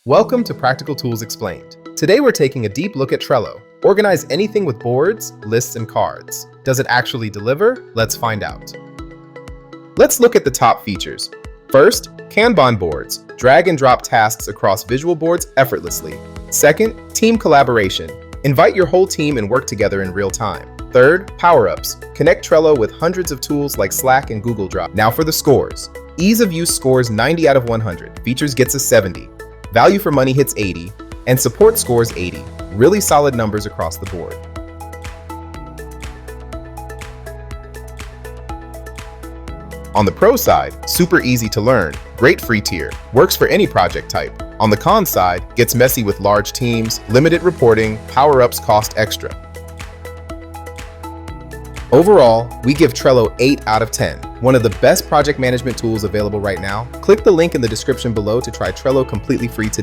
Welcome to Practical Tools Explained. Today we're taking a deep look at Trello. Organize anything with boards, lists, and cards. Does it actually deliver? Let's find out. Let's look at the top features. First, Kanban Boards. Drag and drop tasks across visual boards effortlessly. Second, team collaboration. Invite your whole team and work together in real time. Third, power-ups. Connect Trello with hundreds of tools like Slack and Google Drive. Now for the scores. Ease of use scores 90 out of 100. Features gets a 70. Value for money hits 80, and support scores 80. Really solid numbers across the board. On the pro side, super easy to learn, great free tier, works for any project type. On the con side, gets messy with large teams, limited reporting, power-ups cost extra. Overall, we give Trello 8 out of 10, one of the best project management tools available right now. Click the link in the description below to try Trello completely free today.